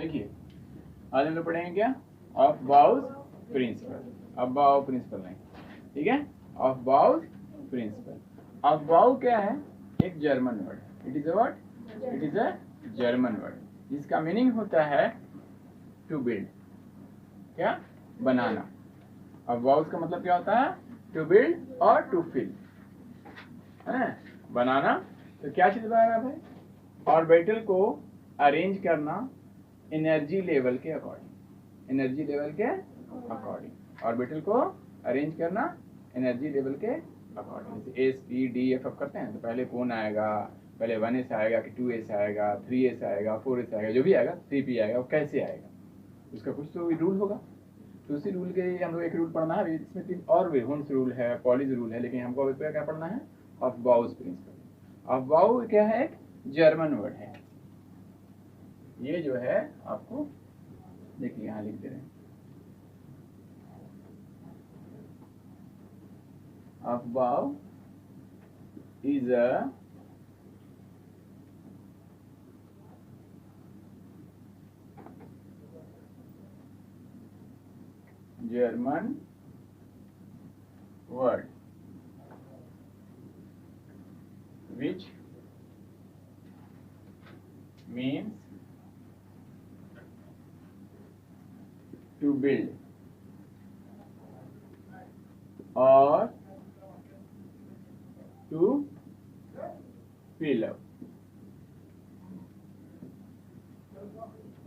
देखिए आज हम लोग पढ़ेंगे क्या, ऑफ बाउज प्रिंसिपल। अब बाउ प्रिंसिपल नहीं, ठीक है, ऑफ बाउज प्रिंसिपल। ऑफ बाउ क्या है, एक जर्मन वर्ड है। It is a what, it is a German word जिसका मीनिंग होता है टू बिल्ड, क्या, बनाना। अब बाउज का मतलब क्या होता है, टू बिल्ड और टू फिल, है बनाना। तो क्या चीज बनाना भाई, ऑर्बिटल को अरेंज करना एनर्जी लेवल के अकॉर्डिंग, एनर्जी लेवल के अकॉर्डिंग ऑर्बिटल को अरेंज करना एनर्जी लेवल के अकॉर्डिंग। जैसे एस पी डी एफ करते हैं तो पहले कौन आएगा, पहले 1s आएगा कि 2s आएगा, 3s आएगा, 4s आएगा, जो भी आएगा 3p आएगा, वो कैसे आएगा, उसका कुछ तो रूल होगा। तो उसी रूल के हम लोग एक रूल पढ़ना है, इसमें 3 और भी होन्स रूल है, पॉलिज रूल है, लेकिन हमको अभी क्या पढ़ना है, ऑफ बाउज प्रिंसिपल। ऑफ बाउ क्या है, एक जर्मन वर्ड है। ये जो है आपको देखिए यहाँ लिख दे रहे हैं, ऑफ बाउ is a German word which means to build or to fill up।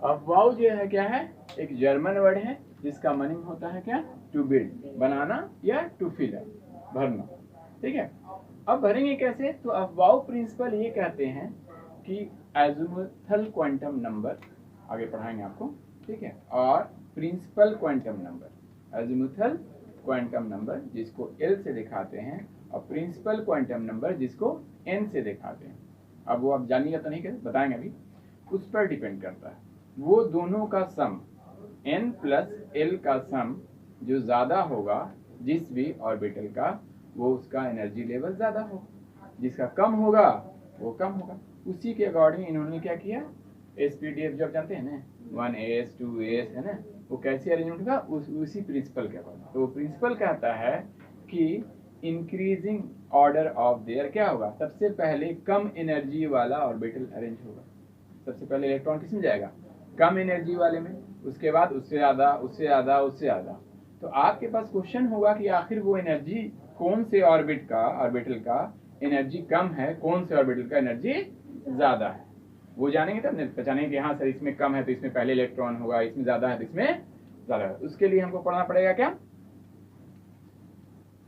अब वाउ जो है क्या है, एक जर्मन वर्ड है जिसका मीनिंग होता है क्या, टू बिल्ड, बनाना, या टू फिल अप, भरना, ठीक है। अब भरेंगे कैसे, तो अब वाउ प्रिंसिपल ये कहते हैं कि एजिमुथल क्वांटम नंबर, आगे पढ़ाएंगे आपको, ठीक है, और principal quantum number, azimuthal quantum number जिसको एल से दिखाते हैं, और प्रिंसिपल क्वांटम नंबर जिसको एन से दिखाते हैं। अब वो आप जानिएगा तो नहीं, कैसे बताएंगे अभी, उस पर डिपेंड करता है। वो दोनों का सम, n प्लस एल का सम जो ज़्यादा होगा जिस भी ऑर्बिटल का, वो उसका एनर्जी लेवल ज़्यादा होगा, जिसका कम होगा वो कम होगा। उसी के अकॉर्डिंग इन्होंने क्या किया, SPDF जब जानते हैं ना, 1s 2s है ना, वो कैसे अरेंजमेंट का, उसी प्रिंसिपल के अकॉर्डिंग। तो वो प्रिंसिपल कहता है कि इंक्रीजिंग ऑर्डर ऑफ देयर क्या होगा, सबसे पहले कम एनर्जी वाला ऑर्बिटल अरेंज होगा। सबसे पहले इलेक्ट्रॉन किस में जाएगा, कम एनर्जी वाले में, उसके बाद उससे ज़्यादा, उससे ज़्यादा, उससे ज़्यादा। तो आपके पास क्वेश्चन होगा कि आखिर वो एनर्जी कौन से ऑर्बिटल का एनर्जी कम है, कौन से ऑर्बिटल का एनर्जी ज़्यादा है, वो जानेंगे तब नहीं पहचानेंगे कि हाँ सर इसमें कम है तो इसमें पहले इलेक्ट्रॉन होगा, इसमें ज़्यादा है तो इसमें ज़्यादा है। उसके लिए हमको पढ़ना पड़ेगा क्या,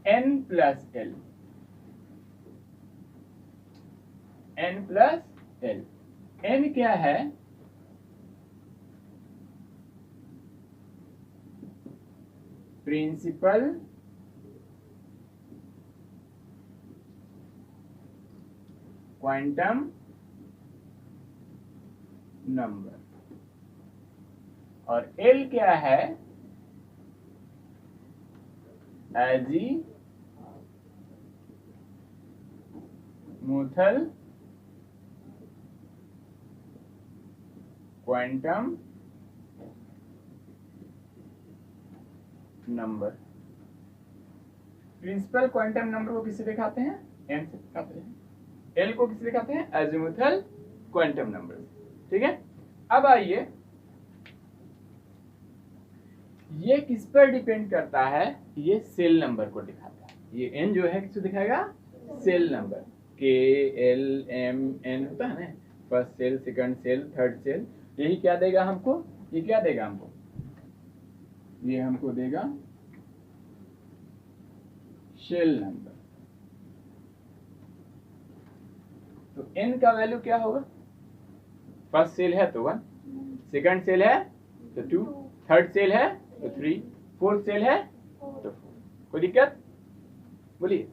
n plus l, n plus l. n क्या है, प्रिंसिपल क्वांटम नंबर, और L क्या है, azimuthal quantum number. Principal quantum number को किससे दिखाते हैं, n से दिखाते हैं, L को किससे दिखाते हैं, एजीमुथल क्वांटम नंबर, ठीक है। अब आइए, ये किस पर डिपेंड करता है, ये सेल नंबर को दिखाता है। ये n जो है किसको दिखाएगा, सेल नंबर, KLMN होता है ना, first shell, second shell, third shell, यही क्या देगा हमको, ये क्या देगा हमको, ये हमको देगा शेल नंबर। तो n का वैल्यू क्या होगा, फर्स्ट सेल है तो 1, सेकंड सेल है तो 2, थर्ड सेल है तो 3, फोर्थ सेल है तो 4। कोई दिक्कत, बोलिए,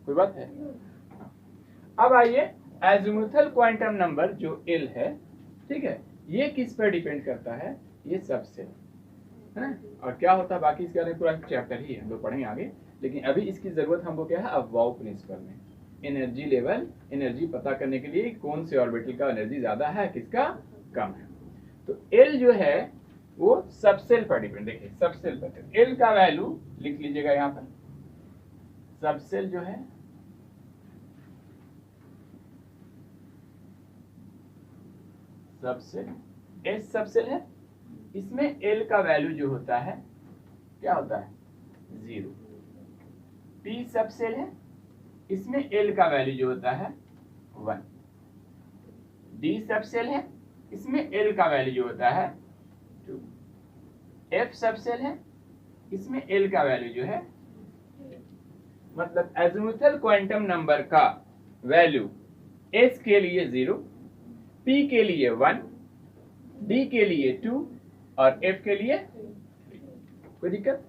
कोई बात है। अब आइए, एजीमुथल क्वांटम नंबर जो L है, ठीक है, ये किस पर डिपेंड करता है, ये सबसे है ना। और क्या होता है बाकी, इसके बारे में पूरा चैप्टर ही हम लोग पढ़ेंगे आगे, लेकिन अभी इसकी जरूरत हमको क्या है, अब वाउ प्रिंसिपल में एनर्जी लेवल, एनर्जी पता करने के लिए कौन से ऑर्बिटल का एनर्जी ज्यादा है, किसका कम है। तो एल जो है वो सबसेल पर डिपेंड, देखिए सबसेल पर एल का वैल्यू लिख लीजिएगा यहाँ पर। सबसेल जो है सबसेल, एस सबसेल है, इसमें एल का वैल्यू जो होता है क्या होता है 0। पी सबसेल है, इसमें एल का वैल्यू जो होता है 1। डी सबसेल है, इसमें एल का वैल्यू जो होता है 2। एफ सबसेल है, इसमें एल का वैल्यू जो है, मतलब एजिमुथल क्वांटम नंबर का वैल्यू एस के लिए 0, पी के लिए 1, डी के लिए 2 और एफ के लिए 3। कोई दिक्कत?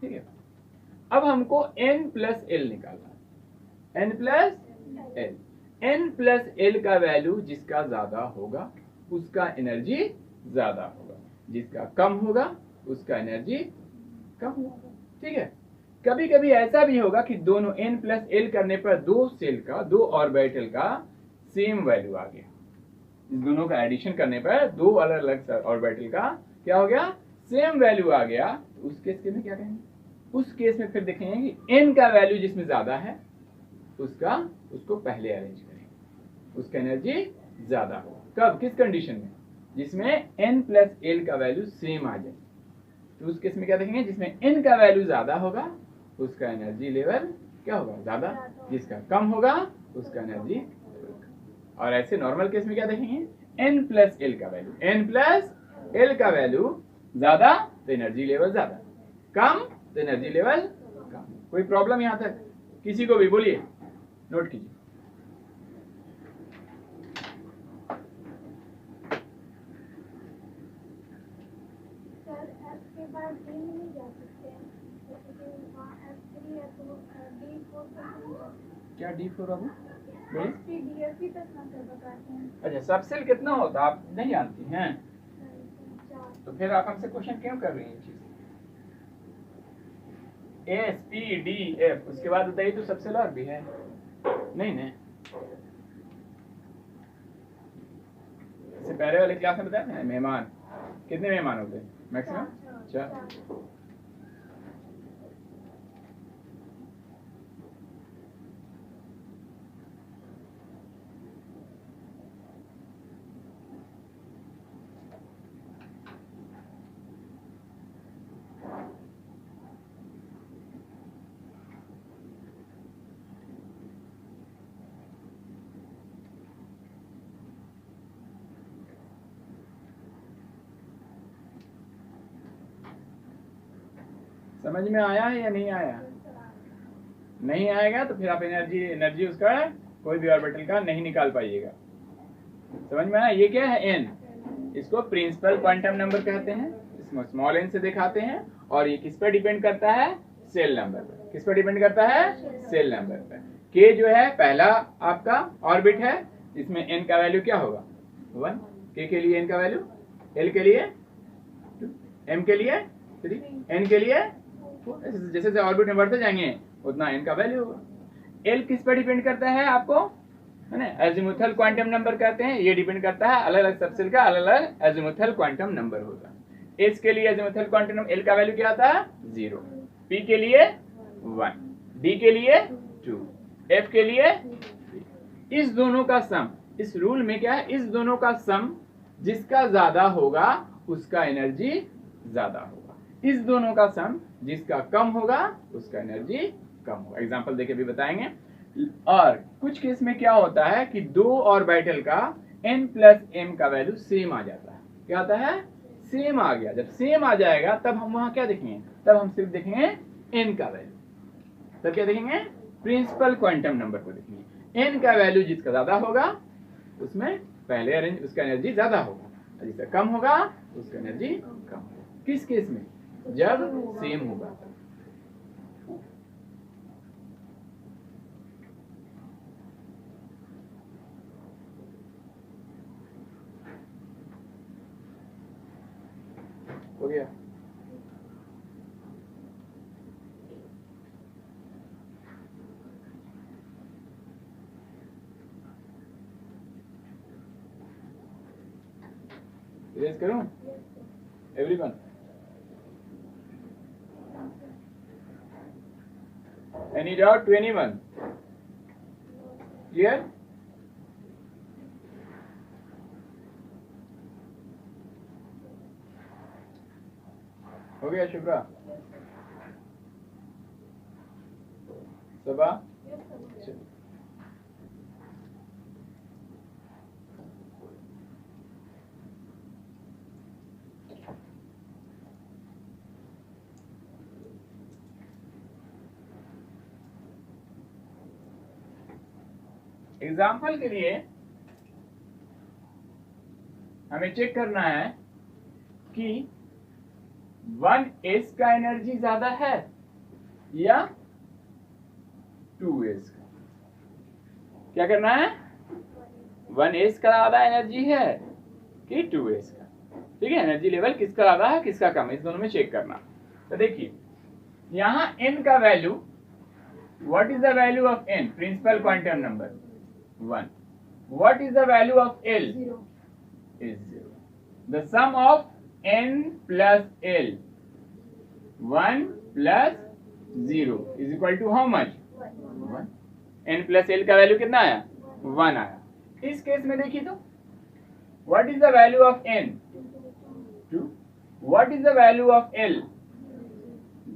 ठीक है। अब हमको n प्लस एल निकालना है। n plus l, n plus L का वैल्यू जिसका ज्यादा होगा उसका एनर्जी ज्यादा होगा, जिसका कम होगा उसका एनर्जी कम होगा। ठीक है। कभी कभी ऐसा भी होगा कि दोनों n प्लस एल करने पर दो सेल का, दो ऑर्बिटल का सेम वैल्यू आ गया। इस दोनों का एडिशन करने पर दो अलग अलग ऑर्बिटल का क्या हो गया, सेम वैल्यू आ गया। तो उस केस में क्या कहेंगे, उस केस में फिर देखेंगे कि n का वैल्यू जिसमें ज्यादा है उसको पहले अरेंज करेंगे, उसका एनर्जी ज्यादा हो। कब, किस कंडीशन में, जिसमें n प्लस एल का वैल्यू सेम आ जाए। तो उस केस में क्या देखेंगे, जिसमें n का वैल्यू ज्यादा होगा उसका एनर्जी लेवल क्या होगा, ज्यादा, जिसका कम होगा उसका एनर्जी। और ऐसे नॉर्मल केस में क्या देखेंगे, n प्लस एल का वैल्यू, n प्लस एल का वैल्यू ज्यादा तो एनर्जी लेवल ज्यादा, कम तो एनर्जी लेवल कम। कोई प्रॉब्लम यहां तक किसी को भी, बोलिए, नोट कीजिए। क्या D4 बाबू? अच्छा, सबसेल कितना होता है आप नहीं जानती हैं, तो फिर आप हमसे क्वेश्चन क्यों कर रही हैं चीज? एस पी डी एफ, उसके बाद बताइए तो सबसेल और भी है नहीं ना? इससे पहले वाले क्लास में बताया था ना, मेहमान कितने मेहमान होते हैं मैक्सिमम? 4। समझ में आया है या नहीं आया? नहीं आएगा तो फिर आप एनर्जी उसका कोई भी ऑर्बिटल का नहीं निकाल पाइएगा। समझ में आया? ये क्या है, n, इसको प्रिंसिपल क्वांटम नंबर कहते हैं, इसमें स्मॉल n से दिखाते हैं। और ये किस पर डिपेंड करता है, सेल नंबर पर। किस पर डिपेंड करता है, सेल नंबर पर। k जो है पहला आपका ऑर्बिट है, इसमें n का वैल्यू क्या होगा 1, k के लिए n का वैल्यू, l के लिए 2, m के लिए 3, n के लिए, जैसे जैसे ऑर्बिट में बढ़ते जाएंगे उतना n का वैल्यू होगा। l किस पर डिपेंड करता है आपको, है ना, एजिमुथल क्वांटम नंबर कहते हैं। ये डिपेंड करता है अलग अलग सबसेल का अलग अलग एजिमुथल क्वांटम नंबर होगा। s के लिए एजिमुथल क्वांटम नंबर l का वैल्यू क्या आता है 0, p के लिए 1, d के लिए 2, f के लिए 3। इस दोनों का सम, इस रूल में क्या है, इस दोनों का सम जिसका ज्यादा होगा उसका एनर्जी ज्यादा होगा, इस दोनों का सम जिसका कम होगा उसका एनर्जी कम होगा। एग्जांपल देके भी बताएंगे। और कुछ केस में क्या होता है कि दो ऑर्बिटल का n प्लस m का वैल्यू सेम आ जाता है। क्या आता है, सेम आ गया। जब सेम आ जाएगा तब हम वहां क्या देखेंगे, तब हम सिर्फ देखेंगे n का वैल्यू। तब क्या देखेंगे, प्रिंसिपल क्वांटम नंबर को देखेंगे। n का वैल्यू जिसका ज्यादा होगा उसमें पहले अरेंज, उसका एनर्जी ज्यादा होगा, और जिसका कम होगा उसका एनर्जी कम होगा। किस केस में, जब सेम होगा। हो गया? इरेज करूं everyone? Any doubt to anyone? Clear? हो गया शुभ्रा? सबा? एग्जाम्पल के लिए हमें चेक करना है कि 1s का एनर्जी ज्यादा है या 2s का। क्या करना है? 1s का ज्यादा एनर्जी है कि 2s का। ठीक है, एनर्जी लेवल किसका ज्यादा है किसका कम है, इस दोनों में चेक करना। तो देखिए यहां n का value, what is the value of n? Principal quantum number 1. What is the value of L? 0. Is 0. The sum of n plus L, 1 plus 0 is equal to how much? 1. n plus L का value कितना आया? 1 आया। इस case में देखिए तो what is the value of n? 2. What is the value of L?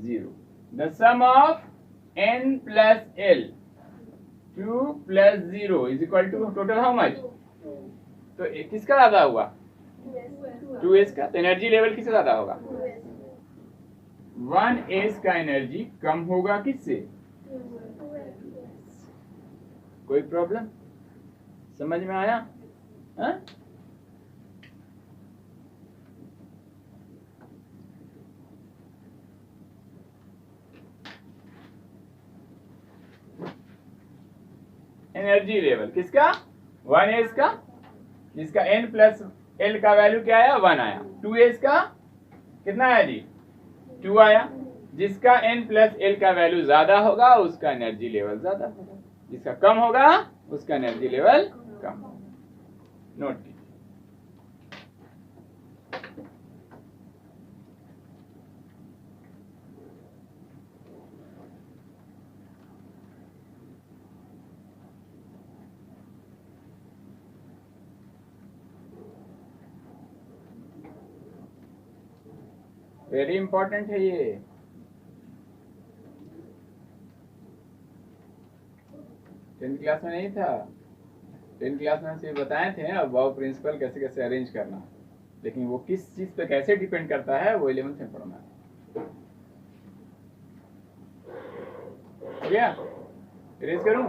0. The sum of n plus L, 2 plus 0 is equal to total how much? तो किसका ज्यादा हुआ? 2s का। तो एनर्जी लेवल किससे ज्यादा होगा? 1s का एनर्जी कम होगा किससे? कोई प्रॉब्लम? समझ में आया? हा? एनर्जी लेवल किसका? 1s का, जिसका n प्लस l का वैल्यू क्या आया? 1 आया। 2s का कितना आया जी? 2 आया। जिसका n प्लस l का वैल्यू ज्यादा होगा उसका एनर्जी लेवल ज्यादा होगा, जिसका कम होगा उसका एनर्जी लेवल कम होगा। नोट कीजिए। वेरी इंपॉर्टेंट है ये। टेंथ क्लास में नहीं था, 10th क्लास में सिर्फ बताए थे अबाव प्रिंसिपल कैसे कैसे अरेंज करना, लेकिन वो किस चीज पे कैसे डिपेंड करता है वो 11th में पढ़ना है। हो गया? इरेज करूं?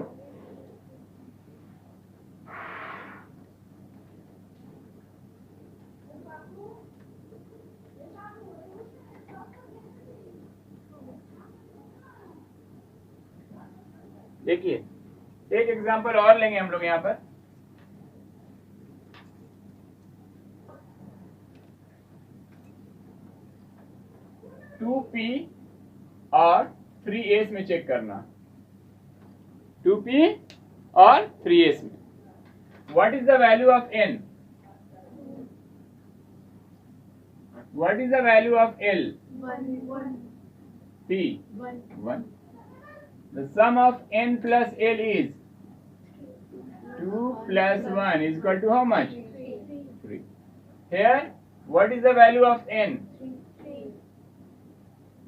देखिए एक एग्जांपल और लेंगे हम लोग यहाँ पर। टू पी और 3s में चेक करना। 2p और 3s में what is the value of n? What is the value of l? 1. p 1. The sum of n plus l is 2 plus 1 is equal to how much? 3. Here, what is the value of n? 3.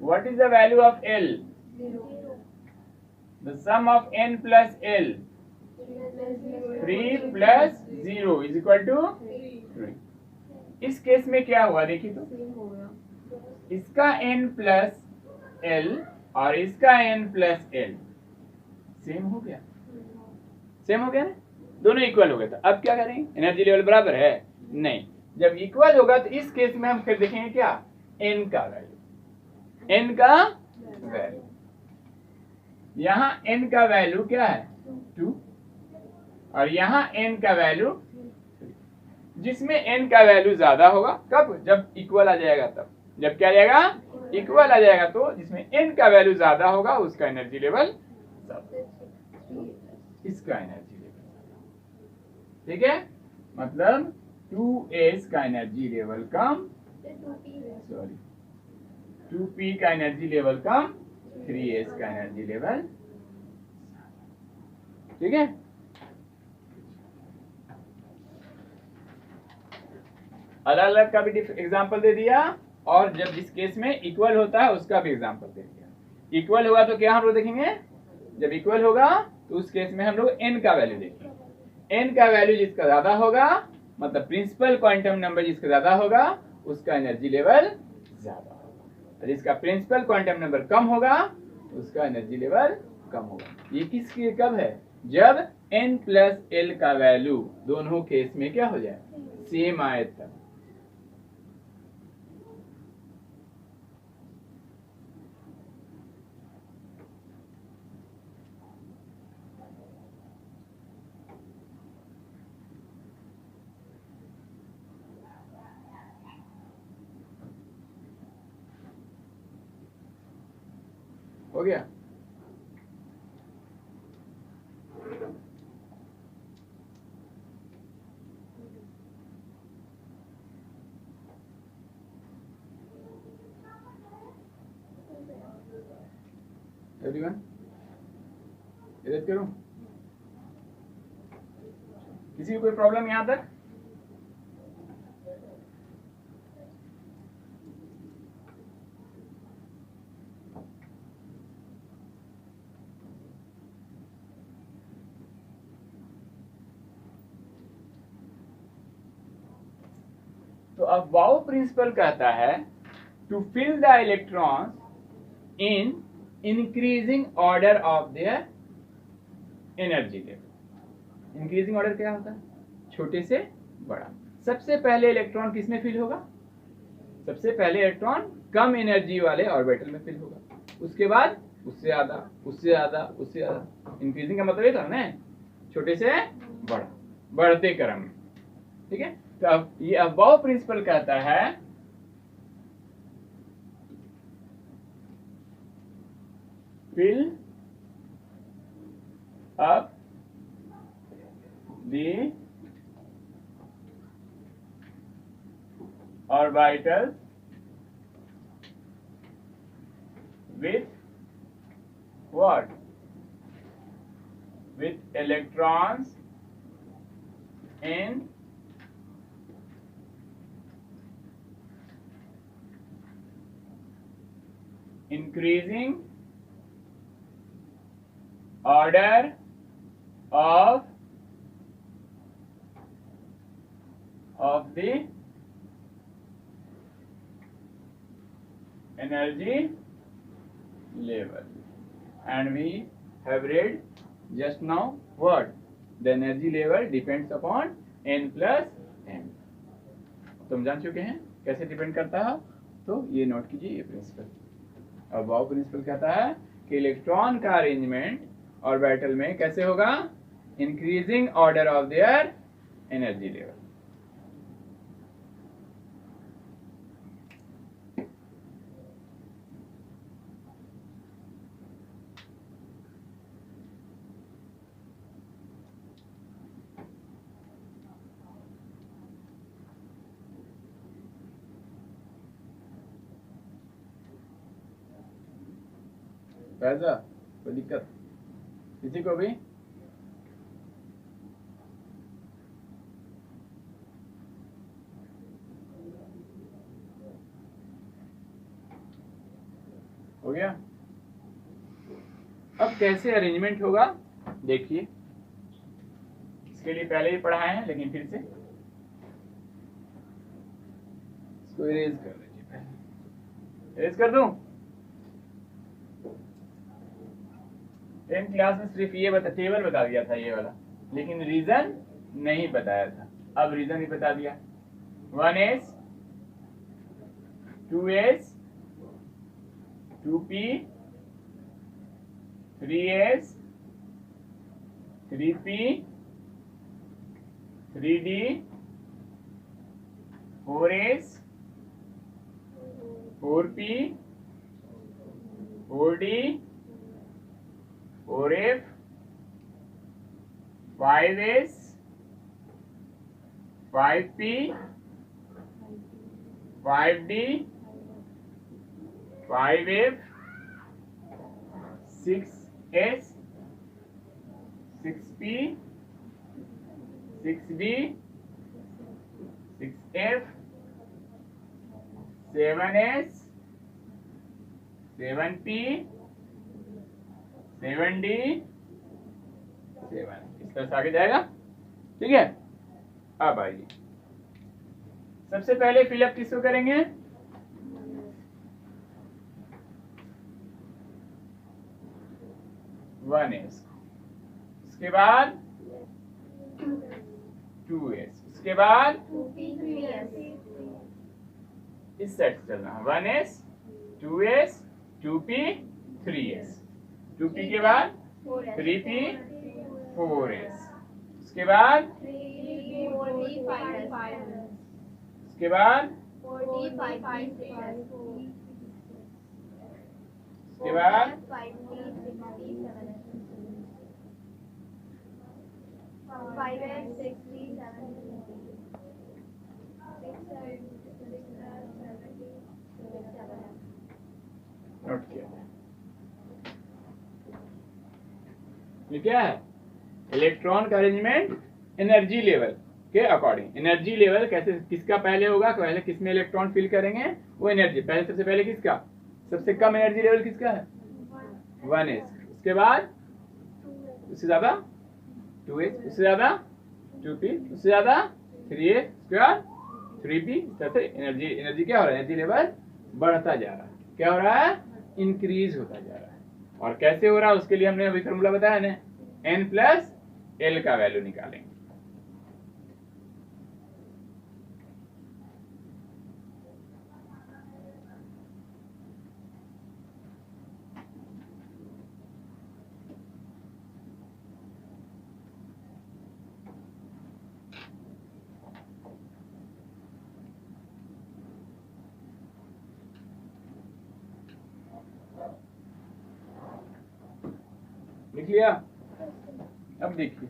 What is the value of l? 0. The sum of n plus l, 3 plus 0 is equal to 3. इस case में क्या हुआ देखिए तो, इसका n plus l और इसका n plus l same हो गया, सेम हो गया ना, दोनों इक्वल हो गया। तो अब क्या करेंगे? एनर्जी लेवल बराबर है? नहीं। जब इक्वल होगा तो इस केस में हम फिर देखेंगे क्या? n का वैल्यू, n का वैल्यू। यहाँ n का वैल्यू क्या है? 2 और यहाँ n का वैल्यू 3। जिसमें n का वैल्यू ज्यादा होगा कब? जब इक्वल आ जाएगा तब। जब क्या आ जाएगा? इक्वल आ जाएगा। तो जिसमें n का वैल्यू ज्यादा होगा उसका एनर्जी लेवल ज्यादा, इसका एनर्जी लेवल। ठीक है, मतलब 2s का एनर्जी लेवल कम, तो 2p है। सॉरी 2p का एनर्जी लेवल कम, 3s का एनर्जी लेवल, ठीक है। अलग अलग का भी एग्जांपल दे दिया, और जब जिस केस में इक्वल होता है उसका भी एग्जांपल दे दिया। इक्वल होगा तो क्या हम लोग देखेंगे, जब इक्वल होगा तो उस केस में हम लोग n का वैल्यू देखेंगे। n का वैल्यू जिसका ज्यादा होगा, मतलब प्रिंसिपल क्वांटम नंबर जिसका ज्यादा होगा उसका एनर्जी लेवल ज्यादा होगा, और जिसका प्रिंसिपल क्वांटम नंबर कम होगा उसका एनर्जी लेवल कम होगा। ये किसके कब है, जब n प्लस l का वैल्यू दोनों केस में क्या हो जाए, सेम आए तब। हो गया। एवरीवन इरेज करूं, किसी को कोई प्रॉब्लम यहां तक? तो अब वाउ प्रिंसिपल कहता है to fill the electrons in increasing order of their energy level. Increasing order क्या होता है, छोटे से बड़ा। सबसे पहले इलेक्ट्रॉन किस में फिल होगा, सबसे पहले इलेक्ट्रॉन कम एनर्जी वाले ऑर्बिटल में फिल होगा, उसके बाद उससे ज्यादा, उससे ज्यादा, उससे ज्यादा। इंक्रीजिंग का मतलब ये था ना, छोटे से बड़ा, बढ़ते क्रम में, ठीक है। तो अब ये अबाव प्रिंसिपल कहता है fill up the orbitals with what? With electrons in increasing order of the energy level, and we have read just now what the energy level depends upon n plus m। तुम जान चुके हैं कैसे depend करता है, तो ये note कीजिए ये प्रिंसिपल। अब वाउ प्रिंसिपल कहता है कि इलेक्ट्रॉन का अरेंजमेंट ऑर्बिटल में कैसे होगा, increasing order of their energy level. वैसा कोई दिक्कत किसी को भी? हो गया। अब कैसे अरेंजमेंट होगा देखिए, इसके लिए पहले ही पढ़ाए हैं लेकिन फिर से इसको इरेज कर लीजिए। पहले इरेज कर दूं। 10th क्लास में सिर्फ ये टेबल बता दिया था ये वाला, लेकिन रीजन नहीं बताया था। अब रीजन ही बता दिया, 1s 2s 2p 3s 3p 3d 4s 4p 4d 4f 5s 5p 5d 5f 6s 6p 6d 6f 7s 7p 7d 7, इस तरह से आगे जाएगा। ठीक है, अब आइए सबसे पहले फिलअप किसको करेंगे? 1s, उसके बाद 2s, उसके बाद इस साइड से चलना है 1s 2s 2p 3s, 2p के बाद 3p 4s, उसके बाद उसके बाद उसके बाद 5 नोट किया। ये क्या है? इलेक्ट्रॉन का अरेंजमेंट एनर्जी लेवल के अकॉर्डिंग। एनर्जी लेवल कैसे, किसका पहले होगा, पहले किस में इलेक्ट्रॉन फिल करेंगे, वो एनर्जी पहले, सबसे पहले किसका, सबसे कम एनर्जी लेवल किसका है? 1s, उसके बाद उससे ज्यादा 2s, उससे ज्यादा 2p, उससे ज्यादा 3s, उसके बाद 3p। इस तरह से एनर्जी क्या हो रहा है, एनर्जी लेवल बढ़ता जा रहा है। क्या हो रहा है? इंक्रीज होता जा रहा है। और कैसे हो रहा है उसके लिए हमने अभी फॉर्मूला बताया ना, n+l का वैल्यू निकालेंगे। लिख लिया? अब देखिए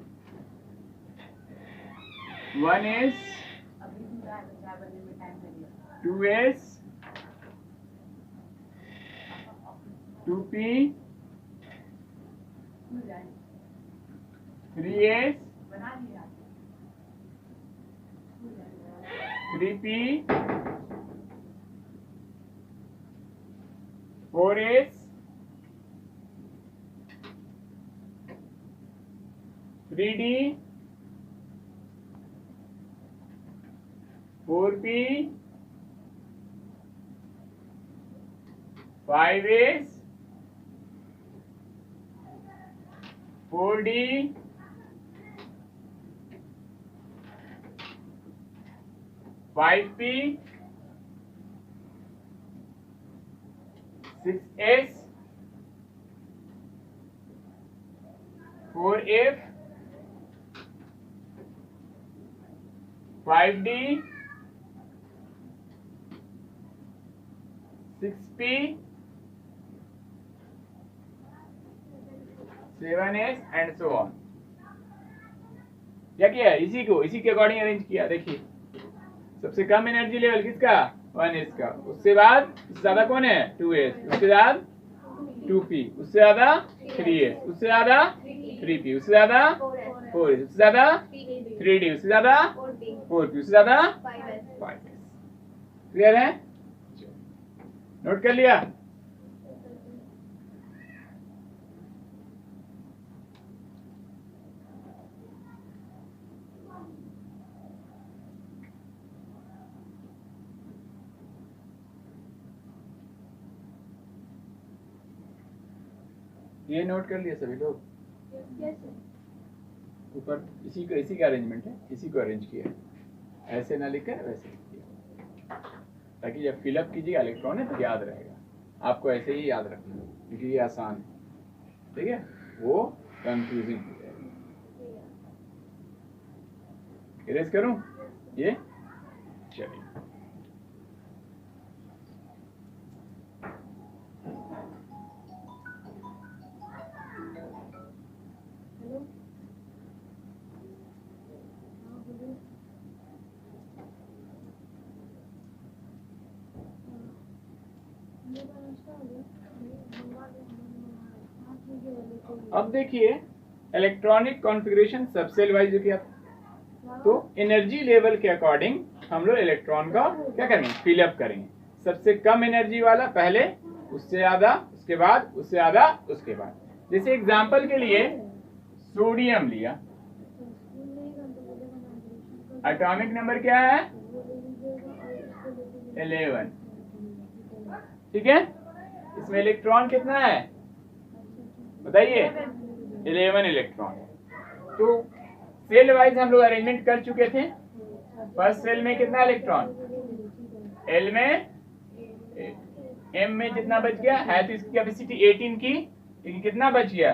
1s 2s 2p 3s 3p 4s 3d 4p 5s 4d 5p 6s 4f 5d 6p 7s and so on. क्या किया? इसी के अकॉर्डिंग अरेंज किया। देखिए सबसे कम एनर्जी लेवल किसका? 1s का, उससे बाद उससे ज्यादा कौन है? 2s, उससे ज्यादा 2p, उससे ज्यादा 3s, उससे ज्यादा 3p, उससे ज्यादा 4s, उससे ज्यादा 3d, उससे ज्यादा 4p, उससे ज्यादा 5s। क्लियर है? नोट कर लिया? ये नोट कर लिया सभी लोग? ऊपर इसी का अरेंजमेंट है, इसी को अरेंज किया है, ऐसे ना लिखकर वैसे किया, ताकि जब फिलअप कीजिएगा इलेक्ट्रॉन है तो याद रहेगा। आपको ऐसे ही याद रखना क्योंकि ये आसान है, ठीक है, वो कंफ्यूजिंग हो जाएगा। इरेज करूं ये? चलिए अब देखिए इलेक्ट्रॉनिक कॉन्फ़िगरेशन सबसेल वाइज जो किया था, तो एनर्जी लेवल के अकॉर्डिंग हम लोग इलेक्ट्रॉन का क्या करेंगे, फिलअप करेंगे। सबसे कम एनर्जी वाला पहले, उससे ज्यादा, उसके बाद, उससे ज्यादा, उसके बाद। जैसे एग्जांपल के लिए सोडियम लिया, एटॉमिक नंबर क्या है 11, ठीक है। इसमें इलेक्ट्रॉन कितना है बताइए, 11 इलेक्ट्रॉन। तो सेल वाइज हम लोग अरेंजमेंट कर चुके थे। फर्स्ट सेल में कितना इलेक्ट्रॉन, एल में, एम में जितना बच गया है, तो इसकी कैपेसिटी 18 की, लेकिन कितना बच गया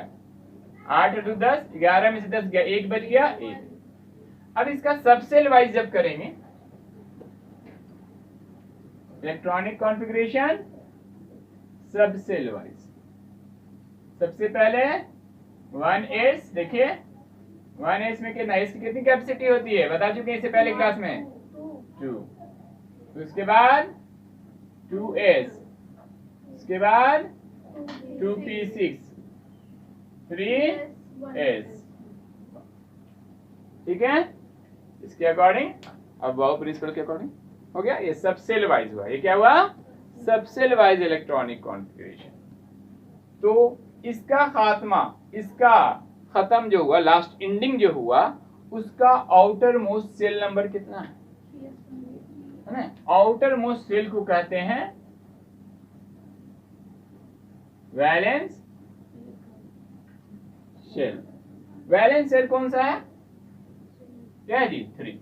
8 और 10, 11 में से 10 गया, 1 बच गया 1। अब इसका सब सेल वाइज जब करेंगे इलेक्ट्रॉनिक कॉन्फ़िगरेशन सब सेल वाइज, सबसे पहले 1s, देखिए 1s में कितना, s की कितनी कैपेसिटी होती है बता चुके हैं इससे पहले क्लास में, 2। तो इसके बाद 2s, इसके बाद 2p6, 3s, ठीक है। इसके अकॉर्डिंग अब वाउ प्रिंसिपल के अकॉर्डिंग हो गया, ये सब सेल वाइज हुआ। ये क्या हुआ, सब सेल वाइज इलेक्ट्रॉनिक कॉन्फ़िगरेशन। तो इसका खात्मा, इसका खत्म जो हुआ, लास्ट एंडिंग जो हुआ, उसका आउटर मोस्ट सेल नंबर कितना है ना। आउटर मोस्ट सेल को कहते हैं वैलेंस सेल। वैलेंस सेल कौन सा है, क्या है जी, 3,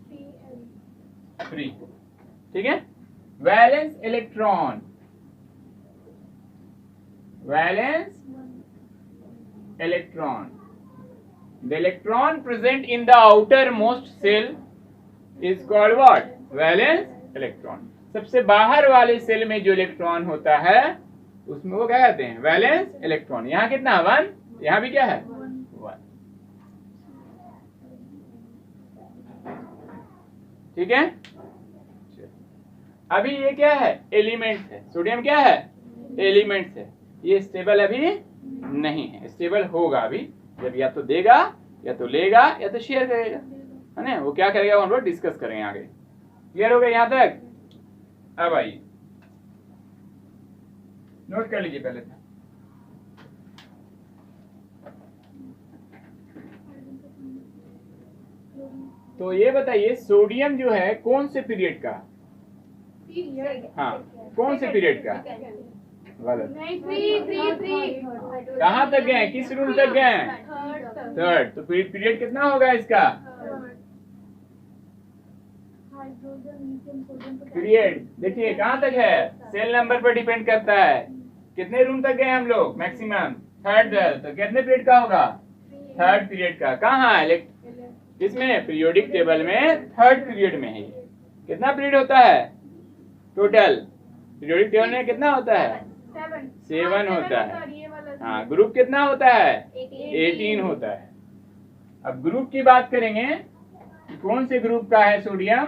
ठीक है। Valence electron, valence electron, the electron present in the outermost cell is called what, valence electron। सबसे बाहर वाले सेल में जो इलेक्ट्रॉन होता है उसमें वो क्या कहते हैं, वैलेंस इलेक्ट्रॉन। यहाँ कितना 1, यहाँ भी क्या है 1, ठीक है। अभी ये क्या है, एलिमेंट्स है, सोडियम क्या है, एलिमेंट्स है। ये स्टेबल अभी नहीं है, स्टेबल होगा अभी जब या तो देगा, या तो लेगा, या तो शेयर करेगा, है ना। वो क्या करेगा हम लोग डिस्कस करेंगे आगे। क्लियर हो गया यहाँ तक। अब आइए नोट कर लीजिए पहले था। तो ये बताइए सोडियम जो है कौन से पीरियड का, हाँ कौन से पीरियड का, गलत, कहाँ तक गए, किस रूल तक गए, थर्ड। तो पीरियड कितना होगा इसका, पीरियड देखिए कहाँ तक है, सेल नंबर पर डिपेंड करता है। कितने रूम तक गए हम लोग, मैक्सिमम थर्ड। तो कितने पीरियड का होगा, थर्ड पीरियड का। कहाँ है, इसमें पीरियोडिक टेबल में थर्ड पीरियड में है। कितना पीरियड होता है टोटल, पीरियोडिक टेबल में कितना होता है, 7 होता है। हाँ ग्रुप कितना होता है, 18 होता है। अब ग्रुप की बात करेंगे, कौन से ग्रुप का है सोडियम,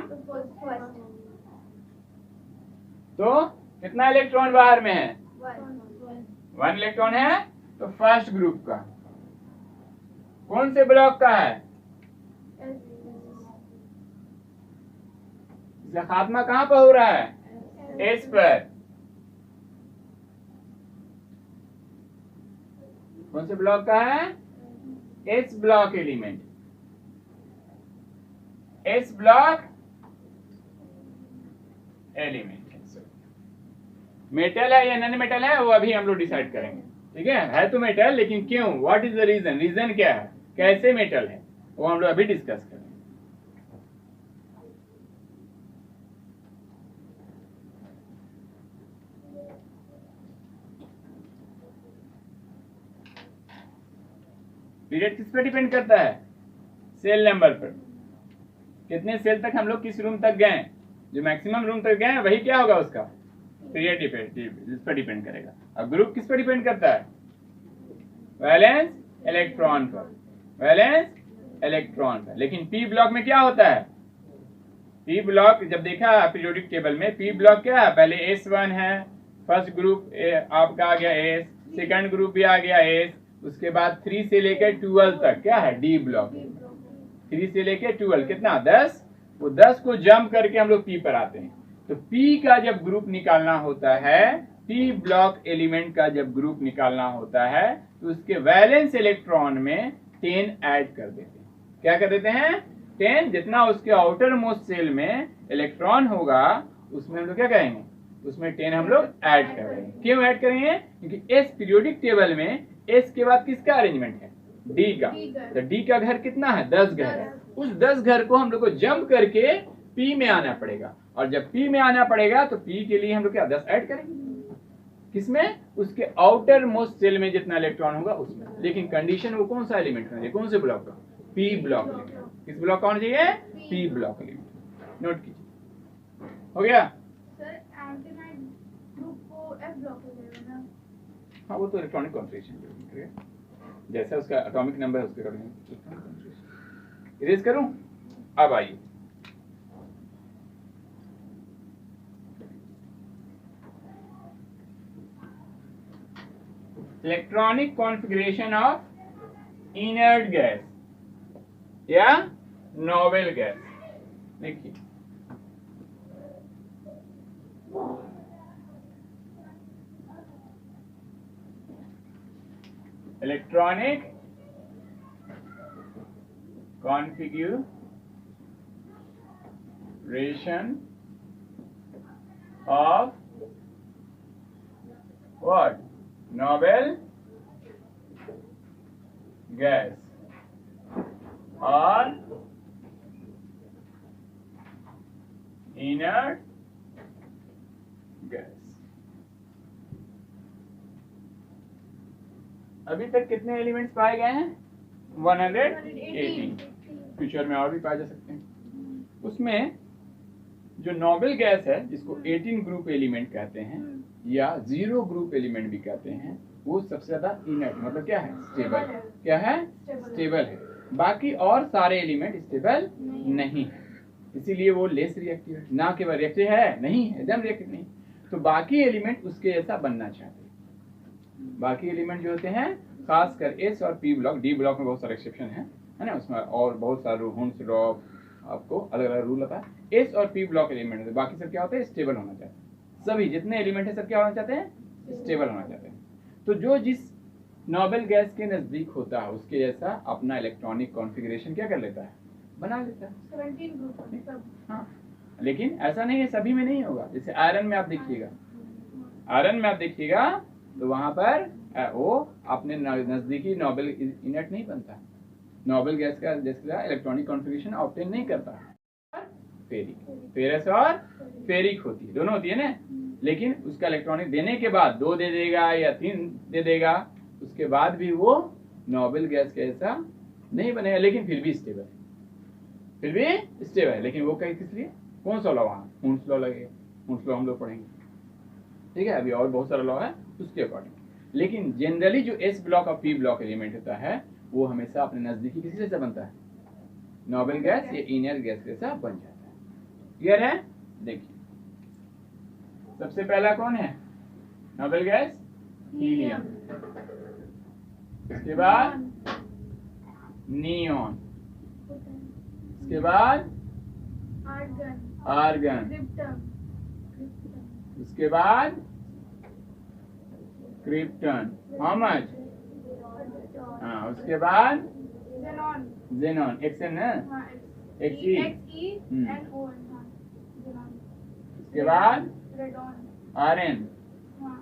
तो कितना इलेक्ट्रॉन बाहर में है, 1 इलेक्ट्रॉन है। तो फर्स्ट ग्रुप का। कौन से ब्लॉक का है, इसका खात्मा कहाँ पर हो रहा है, एस पर। कौन से ब्लॉक का है, S block element, S block element. Metal है या नॉन मेटल है वो अभी हम लोग डिसाइड करेंगे, ठीक है तो मेटल, लेकिन क्यों, what is the reason, reason क्या है, कैसे मेटल है, वो हम लोग अभी डिस्कस करेंगे। पीरियड किस पर डिपेंड करता है, सेल नंबर पर। कितने सेल तक हम लोग किस रूम तक गए, जो मैक्सिमम रूम तक गए वही क्या होगा उसका पीरियड इस पर डिपेंड करेगा। अब ग्रुप किस पर डिपेंड करता है, वैलेंस इलेक्ट्रॉन पर, वैलेंस इलेक्ट्रॉन पर। लेकिन पी ब्लॉक में क्या होता है, पी ब्लॉक जब देखा पीरियोडिक टेबल में, पी ब्लॉक क्या है, पहले S1 है, फर्स्ट ग्रुप आपका आ गया एस, सेकंड ग्रुप भी आ गया एस, उसके बाद 3 से लेकर 12 तक क्या है डी ब्लॉक। 3 से लेकर 12 कितना 10, वो 10 को जंप करके हम लोग पी पर आते हैं। तो पी का जब ग्रुप निकालना होता है, पी ब्लॉक एलिमेंट का जब ग्रुप निकालना होता है, तो उसके वैलेंस इलेक्ट्रॉन में 10 ऐड कर देते हैं। क्या कर देते हैं 10, जितना उसके आउटर मोस्ट सेल में इलेक्ट्रॉन होगा उसमें हम लोग क्या करेंगे, उसमें 10 हम लोग ऐड करेंगे। क्यों ऐड करेंगे, क्योंकि एस पीरियोडिक टेबल में एस के बाद किसका अरेंजमेंट है, डी का। तो डी का घर कितना है 10 घर है। उस 10 घर को हम लोग को जंप करके पी में आना पड़ेगा, और जब पी में आना पड़ेगा तो पी के लिए हम लोग क्या 10 ऐड करेंगे किसमें, उसके आउटर मोस्ट सेल में जितना इलेक्ट्रॉन होगा उसमें। लेकिन कंडीशन वो कौन सा एलिमेंट होना चाहिए, कौन से ब्लॉक का, पी ब्लॉक एलिमेंट। किस ब्लॉक का होना चाहिए, पी ब्लॉक एलिमेंट। नोट कीजिए, हो गया सर एंटीनाइड ग्रुप को एफ ब्लॉक हो जाएगा ना। हाँ वो तो इलेक्ट्रॉनिक कॉन्फ़िगरेशन जैसा उसका एटॉमिक नंबर है उसके अकॉर्डिंग। इरेज करूं, अब आइए electronic configuration of inert gas या नोबेल गैस। देखिए electronic configuration of what, noble gas और इनर्ट गैस। अभी तक कितने एलिमेंट्स पाए गए हैं, 118। फ्यूचर में और भी पाए जा सकते हैं। उसमें जो नोबेल गैस है जिसको 18 ग्रुप एलिमेंट कहते हैं या 0 ग्रुप एलिमेंट भी कहते हैं, वो सबसे ज्यादा इनर्ट मतलब क्या है, स्टेबल है। क्या है, स्टेबल है। बाकी और सारे एलिमेंट स्टेबल नहीं है, इसीलिए वो लेस रिएक्टिव है। ना केवल रिएक्टिव है, नहीं है, एकदम रिएक्टिव नहीं। तो बाकी एलिमेंट उसके जैसा बनना चाहते हैं। बाकी एलिमेंट जो होते हैं खासकर एस और पी ब्लॉक, डी ब्लॉक में बहुत सारे एक्सेप्शन है ना, उसमें और बहुत सारे हुन्स लॉ आपको अलग अलग रूल होता है। एस और पी ब्लॉक एलिमेंट होते हैं, बाकी सब क्या होते हैं, स्टेबल होना चाहते हैं। सभी जितने एलिमेंट है सब क्या होना चाहते हैं, स्टेबल होना चाहते हैं। तो जो जिस नोबेल गैस के नजदीक होता है उसके जैसा अपना इलेक्ट्रॉनिक कॉन्फ़िगरेशन क्या कर लेता है, बना लेता है। 17 ग्रुप सब। हाँ, लेकिन ऐसा नहीं है, सभी में नहीं होगा। जैसे आयरन में आप देखिएगा, आयरन में आप देखिएगा तो वहां पर वो अपने नजदीकी नोबेल इनर्ट नहीं बनता, नोबेल गैस का जैसा इलेक्ट्रॉनिक कॉन्फ़िगरेशन ऑब्टेन नहीं करता। फेरिक, फेरस और फेरिक होती है, दोनों होती है ना। लेकिन उसका इलेक्ट्रॉनिक देने के बाद 2 दे देगा या 3 दे देगा, उसके बाद भी वो नोबेल गैस के ऐसा नहीं बनेगा, लेकिन फिर भी स्टेबल है, फिर भी स्टेबल है। लेकिन वो कहीं किस लिए, कौन सा लॉ, वहाँ हुन्स लॉ लगेगा, हुन्स लॉ हम लोग पढ़ेंगे, ठीक है। अभी और बहुत सारा लॉ है उसके अकॉर्डिंग। लेकिन जनरली जो एस ब्लॉक और पी ब्लॉक एलिमेंट होता है वो हमेशा अपने नजदीकी किसी जैसा बनता है, नोबेल गैस या इनर्ट गैस जैसा बन जाता है। क्लियर है। देखिए सबसे पहला कौन है, नोबेल गैस, हीलियम। इसके बाद नियॉन, इसके बाद आर्गन, उसके बाद क्रिप्टन, हाउ मच, हाँ, उसके बाद जेनॉन, एक्सन है, XE, उसके बाद Rn,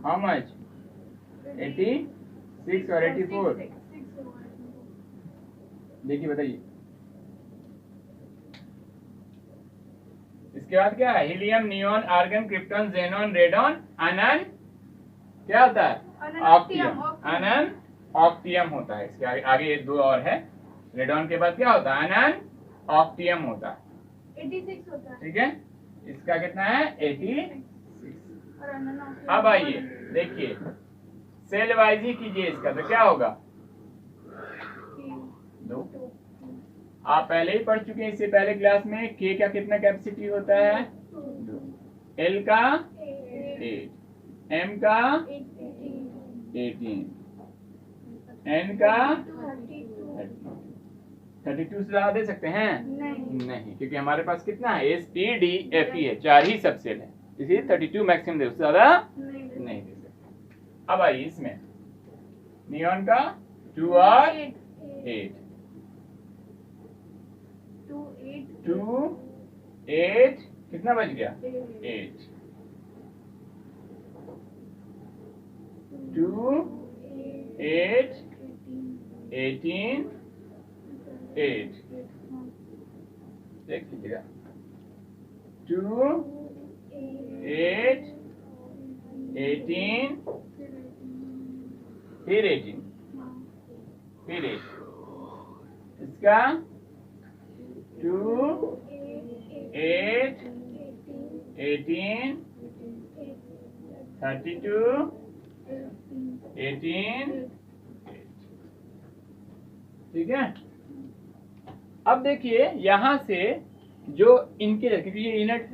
हाउ मच, 86 और 84। देखिए बताइए, इसके बाद क्या है, helium, neon, argon, krypton, xenon, radon, अनन क्या होता है, ऑक्टियम, अनन ऑक्टियम होता है। इसके आगे ये 2 और है, रेडॉन के बाद क्या होता है, अनन ऑक्टियम होता है, 86 होता है, ठीक है। इसका कितना है, 86। अब आइए देखिए सेल वाइज ही कीजिए इसका, तो क्या होगा, 2। आप पहले ही पढ़ चुके हैं इससे पहले क्लास में, के का कितना कैपेसिटी होता है, 2, एल का 8, M का 18, N का 32 से ज्यादा दे सकते हैं? नहीं, क्योंकि हमारे पास कितना है? S P D F E है, 4 ही सबसेल है, इसलिए 32 मैक्सिमम दे, उससे ज्यादा नहीं दे सकते। अब आइए इसमें नियॉन का 2 और 8, 2 8 कितना बच गया? 8, 2 8 18 8, देख लीजिएगा, 2 8 18 फिर 18 फिर 8, इसका 2 8 18 32 18, ठीक है। अब देखिए यहां से जो इनके, क्योंकि ये इनर्ट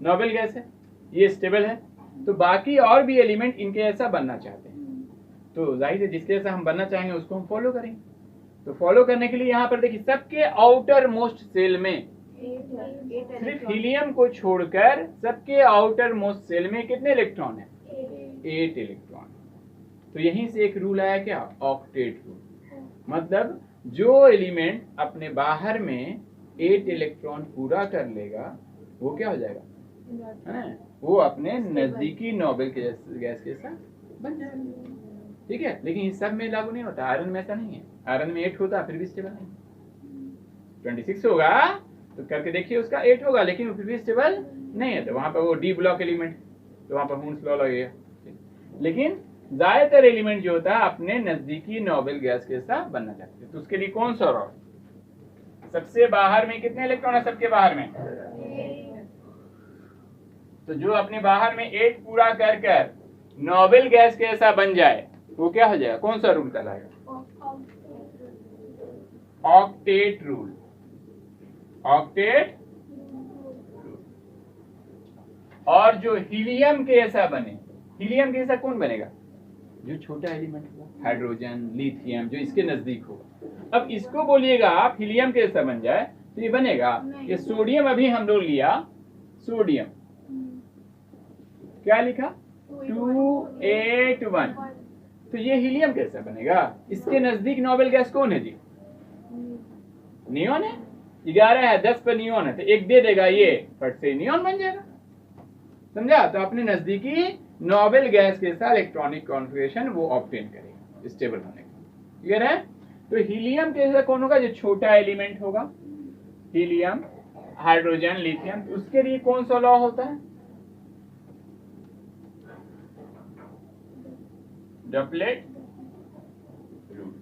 नोबल गैस है, ये स्टेबल है, तो बाकी और भी एलिमेंट इनके जैसा बनना चाहते हैं, तो जाहिर है जिसके जैसा हम बनना चाहेंगे उसको हम फॉलो करेंगे। तो फॉलो करने के लिए यहाँ पर देखिए सबके आउटर मोस्ट सेल में सिर्फ हीलियम को छोड़कर सबके आउटर मोस्ट सेल में कितने इलेक्ट्रॉन है? 8 इलेक्ट्रॉन। तो यहीं से एक रूल आया क्या? Octet rule. मतलब जो एलिमेंट अपने बाहर में 8 इलेक्ट्रॉन पूरा कर लेगा वो क्या हो जाएगा? वो अपने नजदीकी नोबेल गैस के साथ बन जाएगा, ठीक है। लेकिन इस सब में लागू नहीं होता, आयरन में ऐसा नहीं है। आयरन में 8 होता फिर भी स्टेबल नहीं। 26 होगा तो करके देखिए उसका 8 होगा लेकिन फिर भी स्टेबल नहीं है, तो वहां पर वो डी ब्लॉक एलिमेंट, तो वहां पर हून्स लॉ लगेगा। लेकिन ज्यादातर एलिमेंट जो होता है अपने नजदीकी नोबेल गैस के साथ बनना चाहते हैं, तो उसके लिए कौन सा रॉड? सबसे बाहर में कितने इलेक्ट्रॉन है? सबके बाहर में, तो जो अपने बाहर में 8 पूरा कर कर नोबेल गैस के जैसा बन जाए वो क्या हो जाएगा? कौन सा रूल कहलाएगा? Octet rule. Octet rule. और जो हीलियम के जैसा बने, हीलियम के जैसा कौन बनेगा? जो छोटा एलिमेंट होगा, हाइड्रोजन, लिथियम, जो इसके नजदीक होगा। अब इसको बोलिएगा आप हीलियम के जैसा बन जाए तो ये बनेगा? ये सोडियम अभी हम लोग लिया, सोडियम क्या लिखा? 281, तो ये हीलियम कैसा बनेगा? इसके नजदीक नोबेल गैस कौन है जी? नियॉन है। 11 है, 10 पर नियॉन है, तो एक दे देगा ये, फट से नियॉन बन जाएगा। समझा? तो अपने नजदीकी नोबेल गैस के साथ इलेक्ट्रॉनिक कॉन्फ़िगरेशन वो ऑब्टेन करेगा स्टेबल होने का। क्लियर है? तो हीलियम के साथ कौन होगा? जो छोटा एलिमेंट होगा, हीलियम, हाइड्रोजन, लिथियम, तो उसके लिए कौन सा लॉ होता है? डॉपलेट रूल।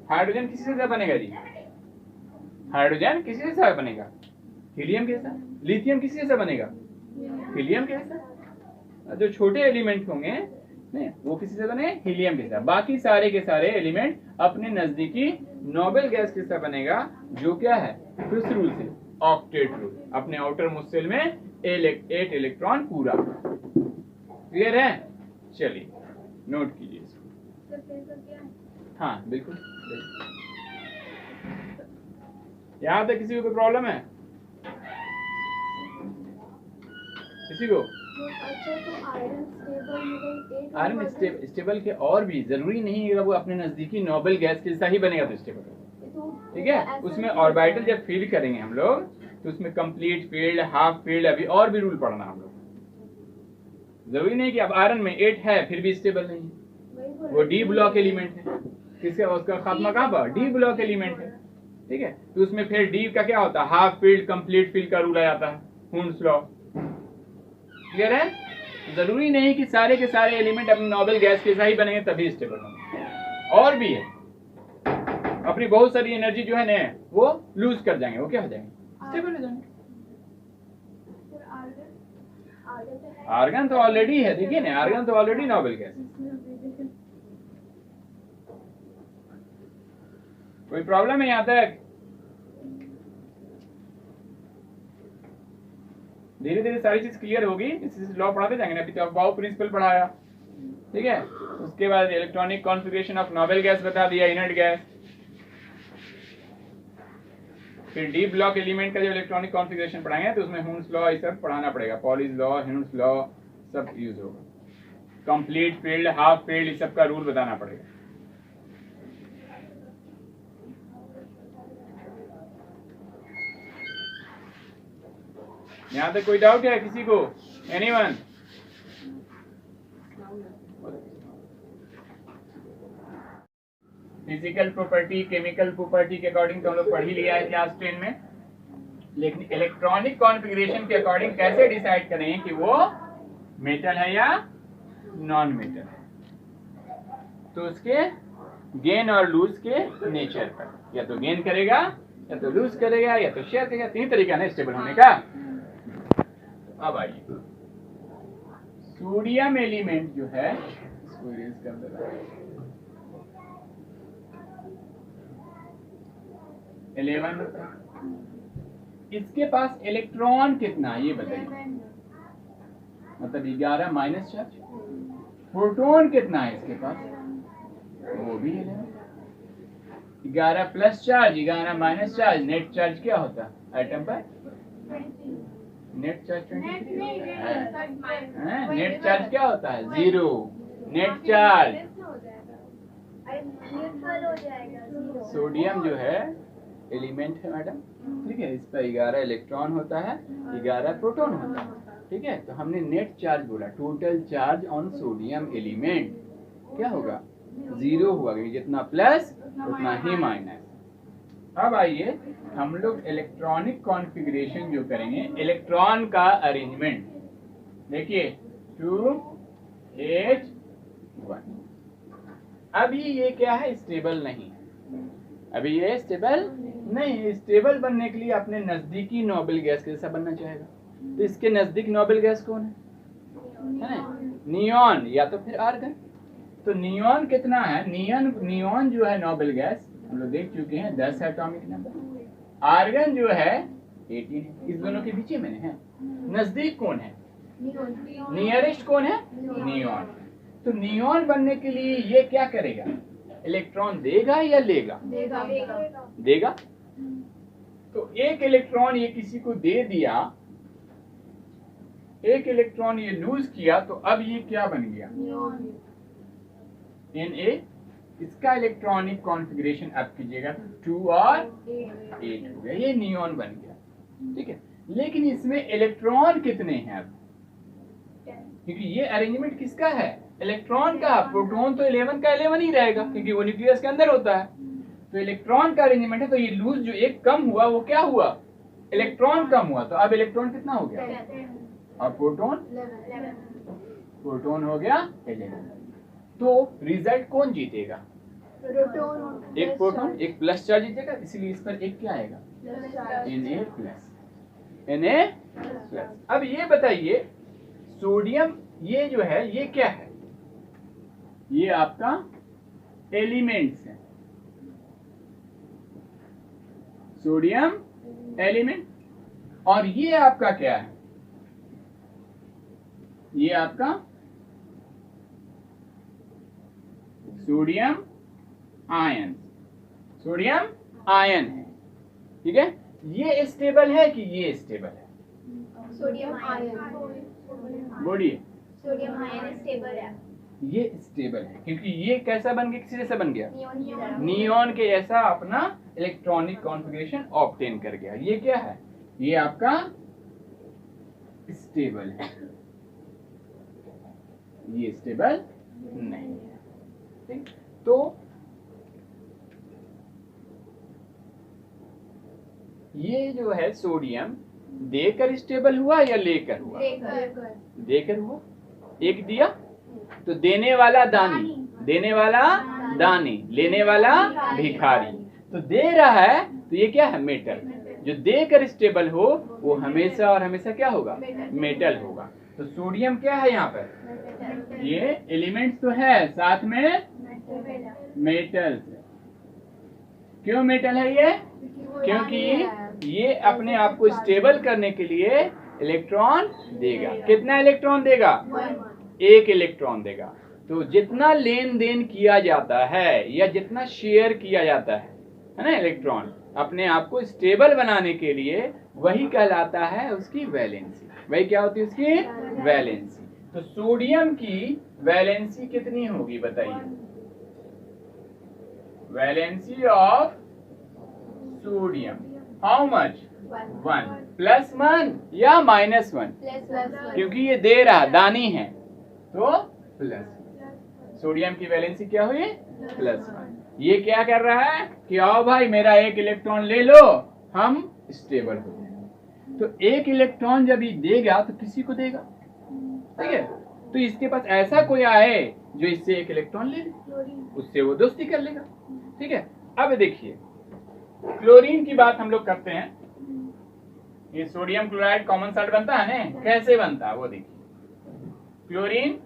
हाइड्रोजन किसी से बनेगा जी? हाइड्रोजन किसी से बनेगा? हीलियम के साथ। लिथियम किसी से बनेगा? हीलियम के साथ। जो छोटे एलिमेंट होंगे नहीं वो किसी से बने? हीलियम के साथ। बाकी सारे के सारे एलिमेंट अपने नजदीकी नोबेल गैस के साथ बनेगा, जो क्या है? किस रूल से? Octet rule. अपने आउटर मोस्ट सेल में 8 इलेक्ट्रॉन पूरा। क्लियर है? चलिए नोट कीजिए इसको। हाँ बिल्कुल। यहाँ तक किसी को कोई प्रॉब्लम है? किसी को? आयरन स्टेबल के और भी जरूरी नहीं है वो अपने नजदीकी नोबेल गैस के जैसा ही बनेगा तो स्टेबल होगा, ठीक है। उसमें ऑर्बिटल जब फील करेंगे हम लोग तो उसमें कंप्लीट फील्ड, हाफ फील्ड, अभी और भी रूल पढ़ना हम लोग। जरूरी नहीं कि अब आयरन में 8 है फिर भी स्टेबल नहीं है, वो डी ब्लॉक एलिमेंट है। किसका? उसका खात्मा कहाँ पर? डी ब्लॉक एलिमेंट है, ठीक है। तो उसमें फिर डी का क्या होता है? हाफ फील्ड, कंप्लीट फील्ड का रूल आ जाता है, हून्स लॉ। क्लियर है? जरूरी नहीं कि सारे के सारे एलिमेंट अपने नोबेल गैस के साथ ही बनेंगे तभी स्टेबल होंगे। और भी है, अपनी बहुत सारी एनर्जी जो है ना वो लूज कर जाएंगे, वो क्या हो जाएंगे? स्टेबल हो जाएंगे। आर्गन तो ऑलरेडी है, देखिए ना, आर्गन तो ऑलरेडी नोबेल गैस। कोई प्रॉब्लम है यहाँ तक? धीरे धीरे सारी चीज क्लियर होगी, इस लॉ पढ़ाते जाएंगे। अभी तो अफबाउ प्रिंसिपल पढ़ाया, ठीक है। उसके बाद electronic configuration of noble gas बता दिया, इनर्ट गैस। फिर डी ब्लॉक एलिमेंट का जो इलेक्ट्रॉनिक कॉन्फ़िगरेशन पढ़ाएंगे तो उसमें हुन्स लॉ ये सब पढ़ाना पड़ेगा, पॉलीज लॉ, हुन्स लॉ सब यूज होगा। कंप्लीट फील्ड, हाफ फील्ड, इस सब का रूल बताना पड़ेगा। यहाँ तक कोई डाउट है किसी को? Anyone? Physical property, chemical property के अकॉर्डिंग तो हम लोग पढ़ ही लिया है क्लास 10 में, लेकिन इलेक्ट्रॉनिक कॉन्फ़िगरेशन के अकॉर्डिंग कैसे डिसाइड करें कि वो मेटल है या नॉन मेटल है, तो उसके गेन और लूज के नेचर पर, या तो गेन करेगा या तो लूज करेगा या तो शेयर करेगा, तीन तरीका है स्टेबल होने का। अब आइए, सोडियम एलिमेंट जो है इसको इरेज कर देना, 11, इसके पास इलेक्ट्रॉन कितना है ये बताइए, मतलब 11 माइनस चार्ज। प्रोटॉन कितना है इसके पास, वो भी 11। 11 plus charge, 11 minus charge, net charge क्या होता है एटम पर? नेट चार्ज 23 है। नेट चार्ज क्या होता है? 0। नेट चार्ज सोडियम जो है एलिमेंट है मैडम, ठीक है, इस पर 11 इलेक्ट्रॉन होता है, 11 प्रोटॉन होता है, ठीक है। तो हमने नेट चार्ज बोला, total charge on sodium element क्या होगा? 0 हुआ, क्योंकि जितना प्लस उतना ही माइनस। अब आइए हम लोग इलेक्ट्रॉनिक कॉन्फ़िगरेशन जो करेंगे, इलेक्ट्रॉन का अरेंजमेंट देखिए, 2H1। अभी ये क्या है? स्टेबल नहीं है, अभी ये स्टेबल नहीं। स्टेबल बनने के लिए अपने नजदीकी नोबेल गैस के जैसा बनना चाहेगा, तो इसके नजदीक नोबेल गैस कौन है? नियॉन या तो फिर आर्गन। तो नियॉन कितना है? नियॉन जो है नोबेल गैस हम लोग देख चुके हैं, 10 एटॉमिक नंबर। आर्गन जो है 18 है, इस दोनों के बीच में है। नजदीक कौन है? नियरेस्ट कौन है? नियॉन। तो नियॉन बनने के लिए ये क्या करेगा? इलेक्ट्रॉन देगा या लेगा? देगा। तो एक इलेक्ट्रॉन ये किसी को दे दिया, एक इलेक्ट्रॉन ये लूज किया, तो अब ये क्या बन गया? Na। इसका इलेक्ट्रॉनिक कॉन्फ़िगरेशन अब कीजिएगा 2 और 8 हो गया, ये नियॉन बन गया, ठीक है। लेकिन इसमें इलेक्ट्रॉन कितने हैं अब? क्योंकि ये अरेंजमेंट किसका है? इलेक्ट्रॉन का। प्रोटॉन तो 11 का 11 ही रहेगा, क्योंकि वो न्यूक्लियस के अंदर होता है। तो इलेक्ट्रॉन का अरेंजमेंट है, तो ये लूज जो एक कम हुआ वो क्या हुआ? इलेक्ट्रॉन कम हुआ, तो अब इलेक्ट्रॉन कितना हो गया? और प्रोटॉन हो गया 11। तो रिजल्ट कौन जीतेगा? एक प्रोटॉन, एक प्लस चार्ज जीतेगा, इसलिए इस पर एक क्या आएगा? Na plus. अब ये बताइए, सोडियम ये जो है ये क्या है? ये आपका एलिमेंट्स है, सोडियम एलिमेंट। और ये आपका क्या है? ये आपका सोडियम आयन, सोडियम आयन है, ठीक है। ये स्टेबल है कि ये स्टेबल है? सोडियम आयन, बोलिए। सोडियम आयन स्टेबल है। ये स्टेबल है क्योंकि ये कैसा बन गया? किसी जैसा बन गया? नियॉन के जैसा अपना इलेक्ट्रॉनिक कॉन्फ़िगरेशन ऑब्टेन कर गया। ये क्या है? ये आपका स्टेबल है, ये स्टेबल नहीं है, ठीक। तो ये जो है सोडियम देकर स्टेबल हुआ या लेकर हुआ? देकर हुआ। एक दिया तो देने वाला दानी, देने वाला दानी, लेने वाला भिखारी। तो दे रहा है तो ये क्या है? मेटल। जो देकर स्टेबल हो वो हमेशा और हमेशा क्या होगा? मेटल होगा। तो सोडियम क्या है यहाँ पर? ये एलिमेंट्स तो है, साथ में मेटल। क्यों मेटल है ये? क्योंकि ये अपने आप को स्टेबल करने के लिए इलेक्ट्रॉन देगा। कितना इलेक्ट्रॉन देगा? 1 इलेक्ट्रॉन देगा। तो जितना लेन देन किया जाता है या जितना शेयर किया जाता है ना इलेक्ट्रॉन अपने आप को स्टेबल बनाने के लिए, वही कहलाता है उसकी वैलेंसी। वही क्या होती है उसकी वैलेंसी। तो सोडियम की वैलेंसी कितनी होगी बताइए? Valency of sodium how much? 1 +1 या -1? क्योंकि ये दे रहा दानी है तो प्लस। सोडियम की वैलेंसी क्या हुई? +1। ये क्या कर रहा है कि आओ भाई मेरा 1 इलेक्ट्रॉन ले लो, हम स्टेबल हो जाएंगे। तो 1 इलेक्ट्रॉन जब ये देगा तो किसी को देगा, ठीक है? तो इसके पास ऐसा कोई आए जो इससे 1 इलेक्ट्रॉन ले ले, उससे वो दोस्ती कर लेगा, ठीक है? अब देखिए क्लोरीन की बात हम लोग करते हैं। ये सोडियम क्लोराइड कॉमन साल्ट बनता है ना, कैसे बनता है वो देखिए। क्लोरीन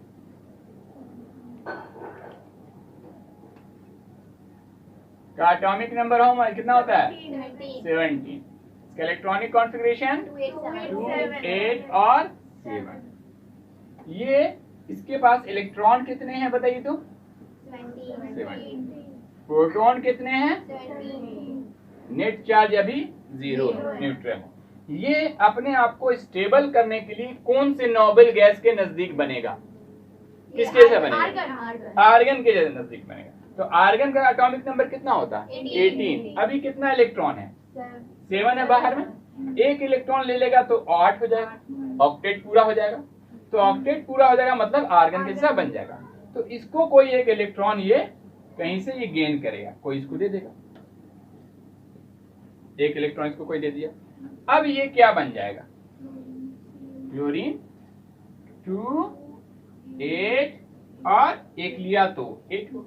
का एटॉमिक नंबर कितना होता है? 17। इसका इलेक्ट्रॉनिक कॉन्फ़िगरेशन 2, 8 और 7। ये इसके पास इलेक्ट्रॉन कितने हैं बताइए तो? 17। प्रोटॉन कितने हैं? नेट चार्ज अभी 0 न्यूट्रल। ये अपने आप को स्टेबल करने के लिए कौन से नोबेल गैस के नजदीक बनेगा? किसके से बनेगा? आर्गन के नजदीक बनेगा। तो आर्गन का एटॉमिक नंबर कितना होता है? 18। अभी कितना इलेक्ट्रॉन है? 7 है बाहर में। 1 इलेक्ट्रॉन ले लेगा तो 8 हो जाएगा, ऑक्टेट पूरा हो जाएगा। तो ऑक्टेट पूरा हो जाएगा मतलब आर्गन के जैसा बन जाएगा। तो इसको कोई 1 इलेक्ट्रॉन ये कहीं से ये गेन करेगा, कोई इसको दे देगा। 1 इलेक्ट्रॉन इसको कोई दे दिया। अब ये क्या बन जाएगा? क्लोरीन 2, 8 और 1 लिया तो 8 हो।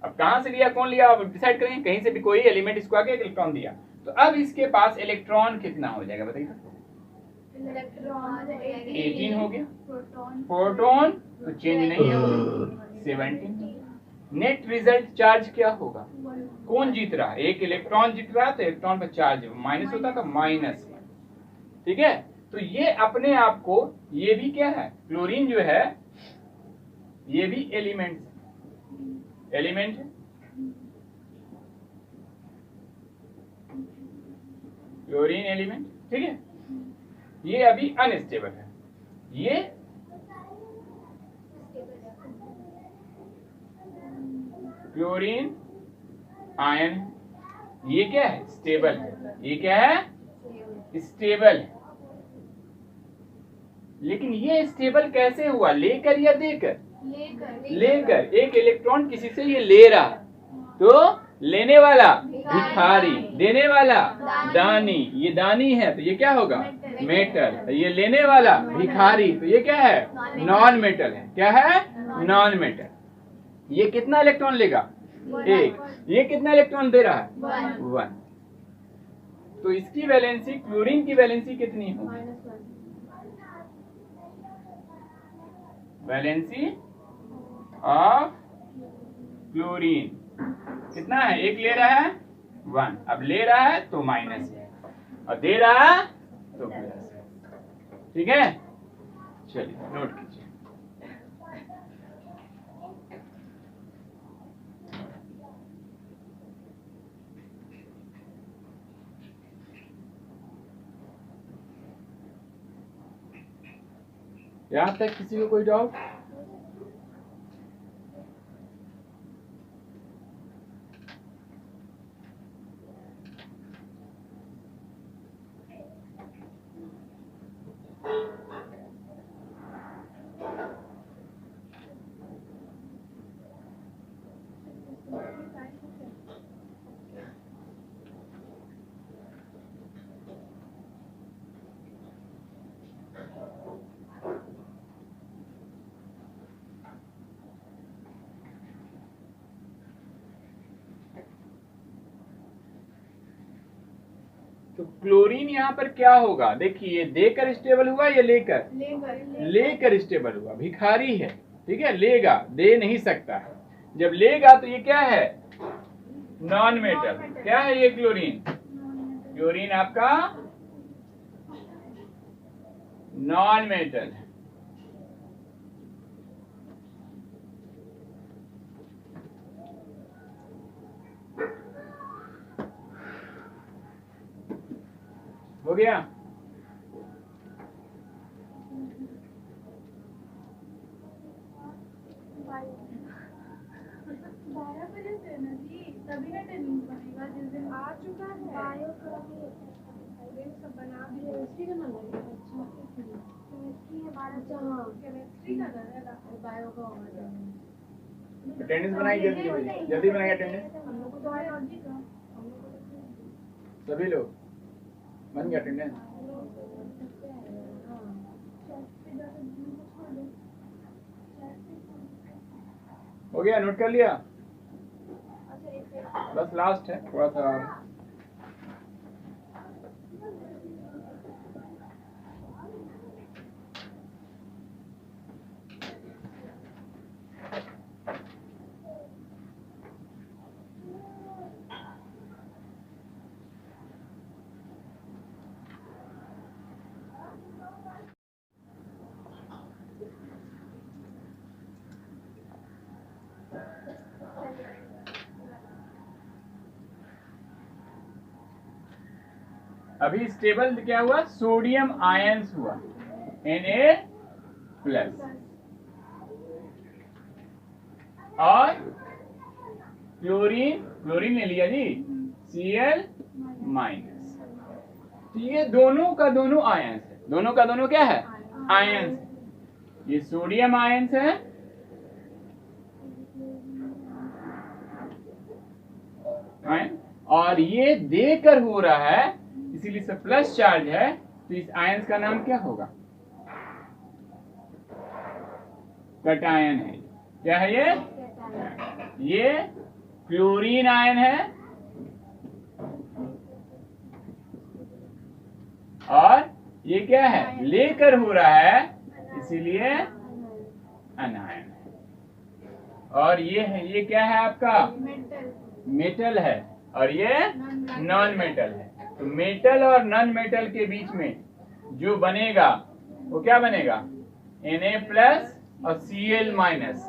अब कहां से लिया, कौन लिया, अब डिसाइड करेंगे। कहीं से भी कोई एलिमेंट इसको आके 1 इलेक्ट्रॉन दिया तो अब इसके पास इलेक्ट्रॉन कितना हो जाएगा बताइए? 18 हो गया। प्रोटॉन तो चेंज नहीं है, 17। नेट रिजल्ट चार्ज क्या होगा? कौन जीत रहा है? 1 इलेक्ट्रॉन जीत रहा है तो इलेक्ट्रॉन पर चार्ज माइनस होता तो -1, ठीक है? तो ये अपने आप को, ये भी क्या है, क्लोरीन जो है ये भी एलिमेंट है। क्लोरीन एलिमेंट, ठीक है? ये अभी अनस्टेबल है। ये क्लोरीन आयन है। ये क्या है? स्टेबल है। ये क्या है? स्टेबल है। लेकिन ये स्टेबल कैसे हुआ? लेकर या देकर? लेकर। 1 इलेक्ट्रॉन किसी से ये ले रहा, तो लेने वाला भिखारी, देने वाला दानी। ये दानी है तो ये क्या होगा? मेटल। ये लेने वाला भिखारी तो ये क्या है? नॉन मेटल है। क्या है? Non metal. ये कितना इलेक्ट्रॉन लेगा? 1। ये कितना इलेक्ट्रॉन दे रहा है? 1। तो इसकी वैलेंसी, क्लोरीन की वैलेंसी कितनी होगी? वैलेंसी ऑफ क्लोरीन कितना है? 1 ले रहा है 1, अब ले रहा है तो माइनस है और दे रहा है तो प्लस है, ठीक है? चलिए नोट कीजिए। यहां तक किसी को कोई डाउट? तो क्लोरीन यहाँ पर क्या होगा? देखिए देकर स्टेबल हुआ या लेकर? लेकर स्टेबल हुआ। भिखारी है, ठीक है? लेगा, दे नहीं सकता है। जब लेगा तो ये क्या है? Non metal. क्या है ये क्लोरीन? क्लोरीन आपका नॉन मेटल। हो गया? तभी ना टेनिस बनेगा जिस दिन आ चुका है। बायो सब बना दिए। केमिस्ट्री का नंबर है। अच्छा केमिस्ट्री है बायो। अच्छा हाँ केमिस्ट्री का रहेगा बायो का होगा। अटेंडेंस बनाई जल्दी जल्दी बनाइए अटेंडेंस। हम लोग को तो बायोलॉजी का सभी लोग बन गया अटेंडेंस। हो गया? नोट कर लिया? बस लास्ट है थोड़ा सा। अभी स्टेबल क्या हुआ? सोडियम आयंस हुआ Na प्लस और क्लोरीन ले लिया जी Cl माइनस। ठीक है, दोनों का दोनों आयंस है। दोनों का दोनों क्या है? आयंस। ये सोडियम आयंस है और ये देकर हो रहा है, इसीलिए से प्लस चार्ज है। तो इस आयंस का नाम क्या होगा? कटायन है। क्या है ये क्लोरीन आयन है और ये क्या है? लेकर हो रहा है, इसीलिए अनायन है। और ये क्या है आपका? मेटल है और ये नॉन मेटल है। तो मेटल और नॉन मेटल के बीच में जो बनेगा वो क्या बनेगा? Na प्लस और Cl माइनस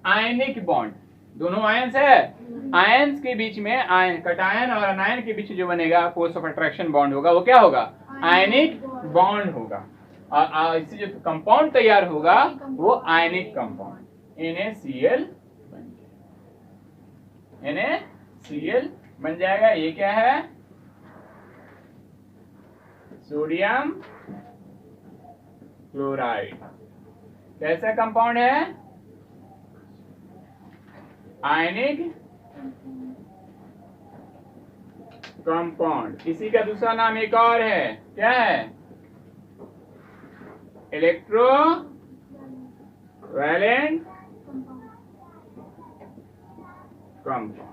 आयनिक बॉन्ड। दोनों आयंस है। आयंस के बीच में आयन कटायन और अनायन के बीच जो बनेगा फोर्स ऑफ अट्रैक्शन बॉन्ड होगा, वो क्या होगा? आयनिक बॉन्ड होगा। और इससे जो कंपाउंड तैयार होगा वो आयनिक कंपाउंड NaCl NaCl बन जाएगा। ये क्या है? Sodium chloride. कैसा कंपाउंड है? Ionic compound. इसी का दूसरा नाम एक और है, क्या है? Electrovalent compound.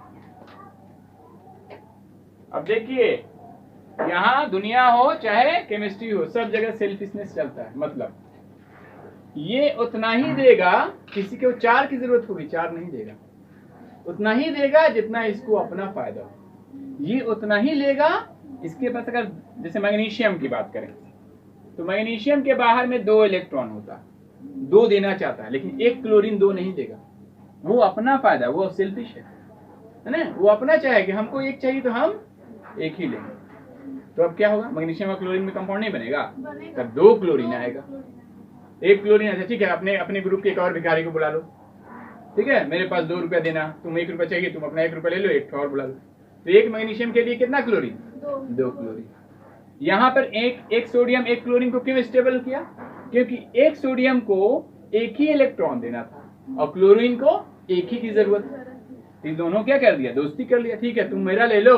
अब देखिए, यहाँ दुनिया हो चाहे केमिस्ट्री हो, सब जगह सेल्फिशनेस चलता है। मतलब ये उतना ही देगा, किसी को 4 की जरूरत होगी 4 नहीं देगा, उतना ही देगा जितना इसको अपना फायदा हो। ये उतना ही लेगा। इसके पास अगर जैसे मैग्नीशियम की बात करें तो मैग्नीशियम के बाहर में 2 इलेक्ट्रॉन होता है, 2 देना चाहता है, लेकिन एक क्लोरीन 2 नहीं देगा। वो अपना फायदा, वो सेल्फिश है ना। वो अपना चाहे कि हमको एक चाहिए तो हम एक ही लेंगे। तो अब क्या होगा? मैग्नीशियम और क्लोरीन में कंपाउंड नहीं बनेगा, तब 2 क्लोरीन आएगा। एक क्लोरीन। अच्छा ठीक है, अपने ग्रुप के एक और भिखारी को बुला लो। ठीक है, मेरे पास 2 रुपया देना, तुम 1 रुपया चाहिए, तुम अपना 1 रुपया ले लो, एक और बुला लो। तो एक मैग्नीशियम के लिए कितना क्लोरीन? 2 क्लोरीन। यहाँ पर एक सोडियम एक क्लोरीन को क्यों स्टेबल किया? क्योंकि एक सोडियम को एक ही इलेक्ट्रॉन देना था और क्लोरीन को एक ही की जरूरत है। दोनों क्या कर दिया? दोस्ती कर लिया। ठीक है, तुम मेरा ले लो,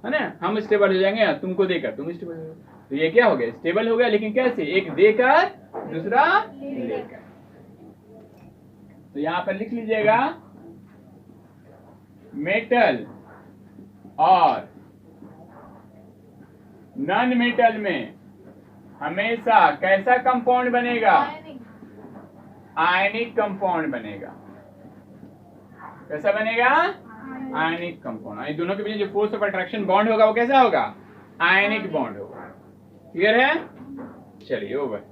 है ना, हम स्टेबल हो जाएंगे, तुमको देकर तुम स्टेबल हो। तो ये क्या हो गया? स्टेबल हो गया। लेकिन कैसे? एक देकर दूसरा लेकर। तो यहां पर लिख लीजिएगा, मेटल और नॉन मेटल में हमेशा कैसा कंपाउंड बनेगा? आयनिक कंपाउंड बनेगा। कैसा बनेगा? Ionic compound. दोनों के बीच जो फोर्स ऑफ अट्रैक्शन बॉन्ड होगा वो कैसा होगा? आयनिक बॉन्ड होगा। क्लियर है? चलिए ओवर।